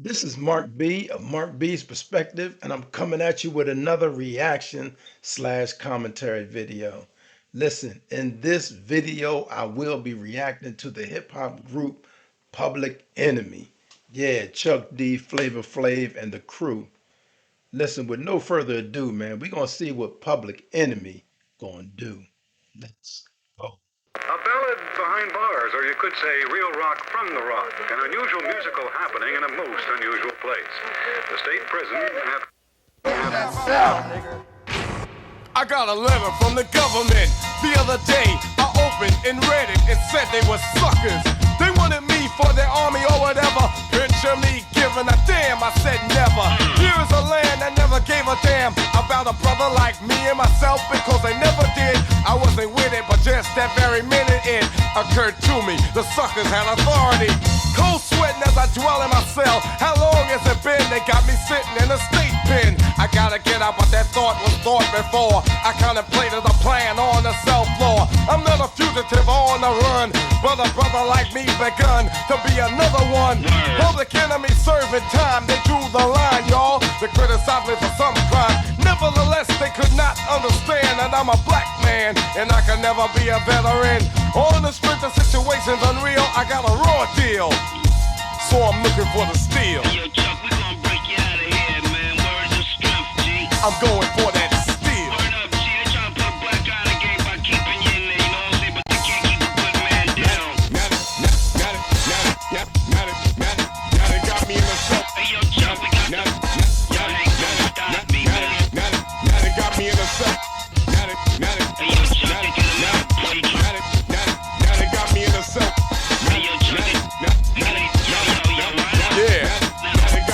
This is Mark B of Mark B's Perspective, and I'm coming at you with another reaction slash commentary video. Listen, in this video, I will be reacting to the hip hop group Public Enemy. Yeah, Chuck D, Flavor Flav, and the crew. Listen, with no further ado, man, we're gonna see what Public Enemy gonna do. Let's go. A ballad behind bars, or you could say real rock from the rock, an unusual musical happening in a most unusual place. The state prison have... I got a letter from the government the other day. I opened and read it and said they were suckers. They wanted me for their army or whatever. Picture me giving a damn, I said never. Here is a land that never gave a damn about a brother like me and myself, because they never did. I wasn't with it, but just that very minute it occurred to me. The suckers had authority. Cold sweating as I dwell in my cell. How long has it been? They got me sitting in a state pen. I gotta get out, but that thought was thought before. I contemplated a plan on the cell floor. I'm not a fugitive on the run, but a brother like me begun to be another one. Public enemy serving time, they drew the line, y'all. They criticized me for some crime. Nevertheless, they could not understand that I'm a black man and I can never be a veteran. On the strength of situations unreal, I got a raw deal, so I'm looking for the steel. Yo, Chuck, we gon' break you out of here, man. Words of strength, G. I'm going for that steel. Word up, G. They tryna put a black eye in the game by keeping you in there, you know what I'm saying? But they can't keep a good man down. Now they got me in the cell. Hey, yo, Chuck, we got the... Y'all ain't gonna stop me, man. Now they got me in the cell. Hey, yo, Chuck, they get him out, boy. Now they got me in the cell. Hey, yo, Chuck, they... Yo, right? Yeah.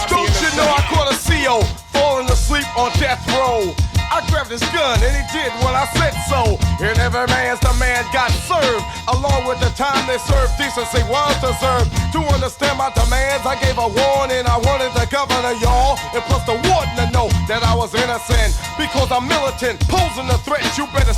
Don't you know I caught a CO falling asleep on death row? I grabbed his gun and he did what I said so. And every man's the man got served. Along with the time they served, decency was deserved. To understand my demands, I gave a warning. I wanted the governor, y'all, and plus the warden to know that I was innocent. Because I'm militant, posing a threat, you better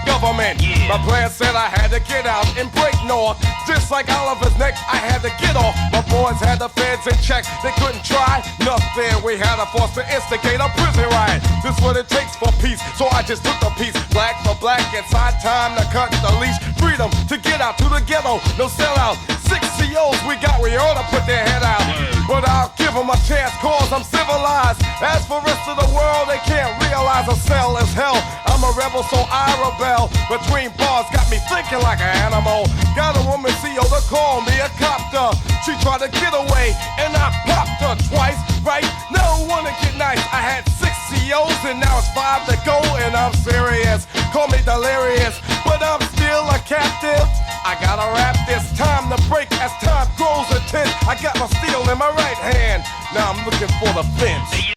government. Yeah. My plan said I had to get out and break north. Just like Oliver's neck, I had to get off. My boys had the feds in check, they couldn't try nothing. We had a force to instigate a prison riot. This what it takes for peace, so I just took the piece. Black for black, inside time to cut the leash. Freedom to get out to the ghetto, no sellout. 6 COs we got, we ought to put their head out. But I'll give them a chance, cause I'm civilized. As for rest of the world, they can't realize a cell is hell. I'm a rebel, so I rebel. Between bars, got me thinking like an animal. Got a woman CO to call me a copter. She tried to get away, and I popped her twice, right? No one to get nice. I had 6 COs, and now it's 5 to go, and I'm serious. Call me delirious, but I'm still a captive. I gotta rap this time to break as time grows intense. I got my steel in my right hand. Now I'm looking for the fence.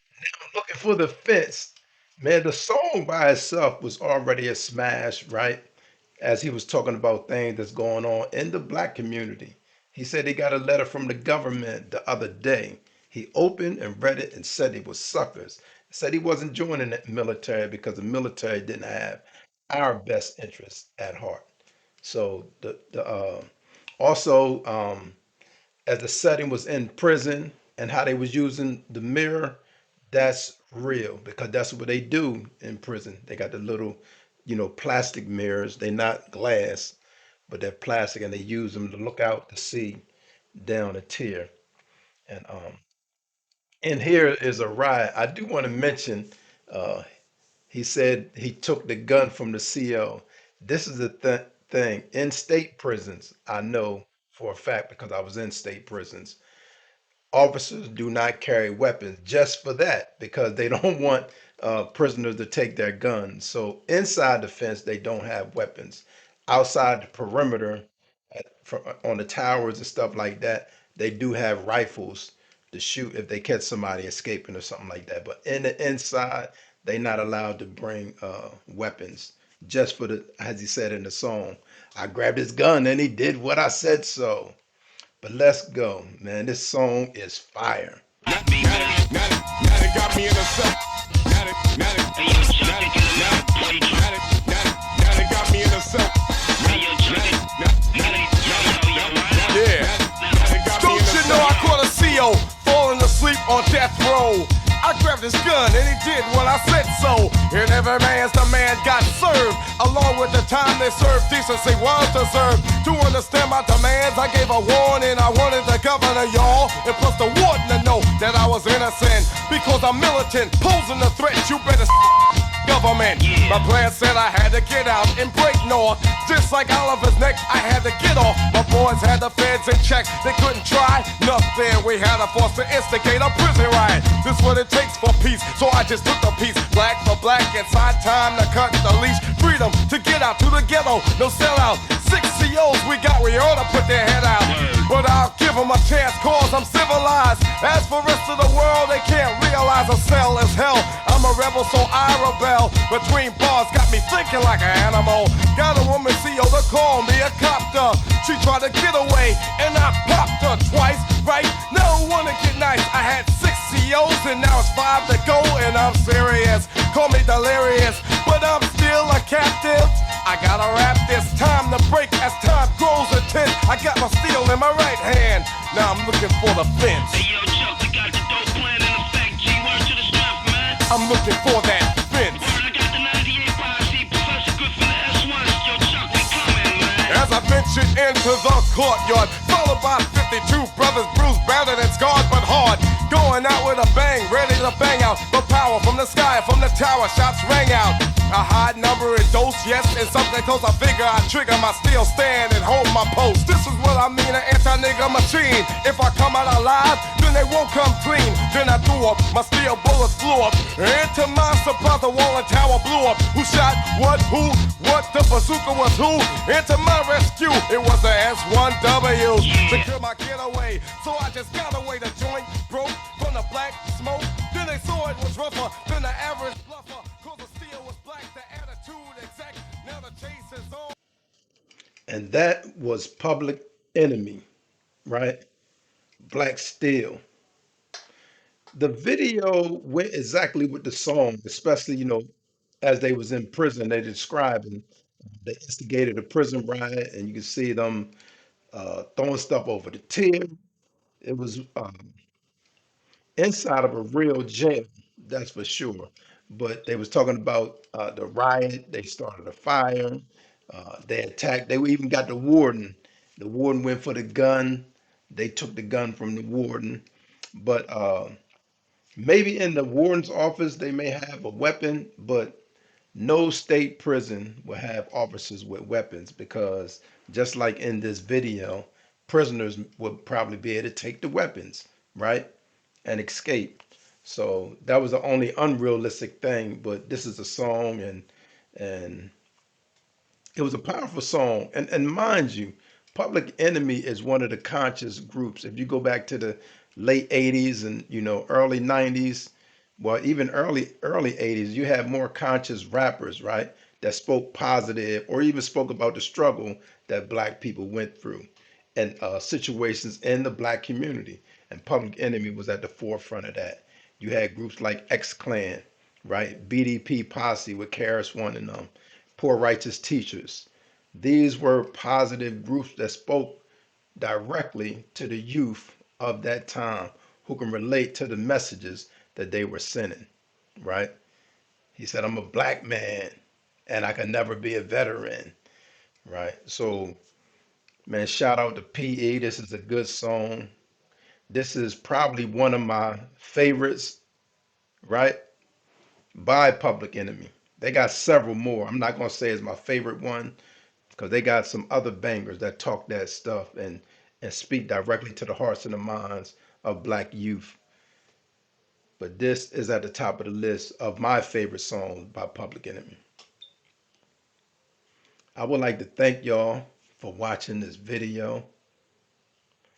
Looking for the fence. Man, the song by itself was already a smash, right? As he was talking about things that's going on in the black community. He said he got a letter from the government the other day. He opened and read it and said he was suckers. Said he wasn't joining the military because the military didn't have our best interests at heart. So also as the setting was in prison and how they was using the mirror, that's real because that's what they do in prison. They got the little, plastic mirrors. They're not glass, but they're plastic, and they use them to look out to see down a tier. And here is a riot. I do want to mention. Uh, he said he took the gun from the CO. This is the thing in state prisons. I know for a fact because I was in state prisons. Officers do not carry weapons just for that because they don't want prisoners to take their guns. So inside the fence, they don't have weapons. Outside the perimeter, on the towers and stuff like that, they do have rifles to shoot if they catch somebody escaping or something like that. But in the inside, they're not allowed to bring weapons. Just for the, as he said in the song, I grabbed his gun and he did what I said so. But let's go, man. This song is fire. Now they got me in the cell. Now they got me in the cell. Yeah. Don't you know I caught a CO falling on death row. I grabbed his gun and he did what I said so. And every man's the man got served. Along with the time they served, decency was deserved. To understand my demands, I gave a warning. I wanted the governor, y'all, and plus the warden to know that I was innocent. Because I'm militant, posing a threat, you better government. My plan said I had to get out and break north. Just like Oliver's neck, I had to get off. My boys had the feds in check, they couldn't try nothing. We had a force to instigate a prison riot. This what it takes for peace, so I just took the piece. Black for black, inside time to cut the leash. Freedom to get out to the ghetto, no sellout. 6 COs we got, we ought to put their head out. But I'll give them a chance, cause I'm civilized. As for rest of the world, they can't realize a cell is hell. I'm a rebel, so I rebel. Between bars, got me thinking like an animal. Got a woman CO to call me a copter. She tried to get away, and I popped her twice, right? No one to get nice. I had 6 COs, and now it's 5 to go, and I'm serious. Call me delirious, but I'm still a captive. I gotta rap this, time to break as time grows a tent. I got my steel in my right hand, now I'm looking for the fence. Hey, yo, Chuck, we got the dope plan in effect. G, word to the strength, man. I'm looking for that fence. Word, I got the 98 posse, Professor Good for the S1. Yo, Chuck, we coming, man. As I ventured into the courtyard, followed by 52 brothers, bruised, battered, and scarred, but hard. Going out with a bang, ready to bang out. The power from the sky, from the tower, shots rang out. A high number in dose, yes, and something close. I figure I trigger my steel stand and hold my post. This is what I mean, an anti-nigga machine. If I come out alive, then they won't come clean. Then I threw up, my steel bullets flew up. And to my surprise, the wall and tower blew up. Who shot what, who, what, the bazooka was who? And to my rescue, it was the S1W. Secure my getaway, so I just got away. The joint broke from the black smoke. Then they saw it was rougher than the average bluffer. Cause the steel was black, the attitude exact. Now the chase is on. And that was Public Enemy, right? Black Steel. The video went exactly with the song, especially, as they was in prison, they describing they instigated a prison riot, and you can see them throwing stuff over the tier. It was inside of a real jail, that's for sure. But they was talking about the riot. They started a fire. They attacked. They even got the warden. The warden went for the gun. They took the gun from the warden. But maybe in the warden's office they may have a weapon, but no state prison will have officers with weapons because just like in this video, prisoners would probably be able to take the weapons, right? And escape. So that was the only unrealistic thing. But this is a song, and it was a powerful song. And mind you, Public Enemy is one of the conscious groups. If you go back to the late 80s and early 90s, well, even early 80s, you had more conscious rappers, right? That spoke positive or even spoke about the struggle that black people went through and situations in the black community. And Public Enemy was at the forefront of that. You had groups like X Clan, right? BDP Posse with Karis One and Poor Righteous Teachers. These were positive groups that spoke directly to the youth of that time who can relate to the messages that they were sending, right? He said, I'm a black man and I can never be a veteran, right? So, man, shout out to PE. This is a good song. This is probably one of my favorites, right? By Public Enemy. They got several more. I'm not going to say it's my favorite one because they got some other bangers that talk that stuff and speak directly to the hearts and the minds of black youth. But this is at the top of the list of my favorite songs by Public Enemy. I would like to thank y'all for watching this video.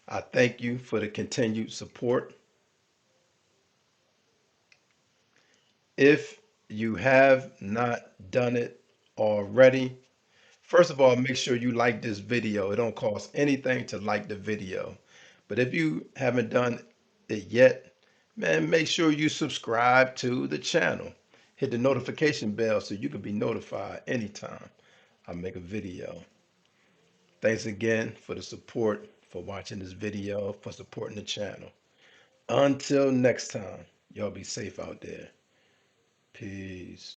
I thank you for the continued support. If you have not done it already, first of all, make sure you like this video. It don't cost anything to like the video. But if you haven't done it yet, man, make sure you subscribe to the channel. Hit the notification bell so you can be notified anytime I make a video. Thanks again for the support, for watching this video, for supporting the channel. Until next time, y'all be safe out there. Peace.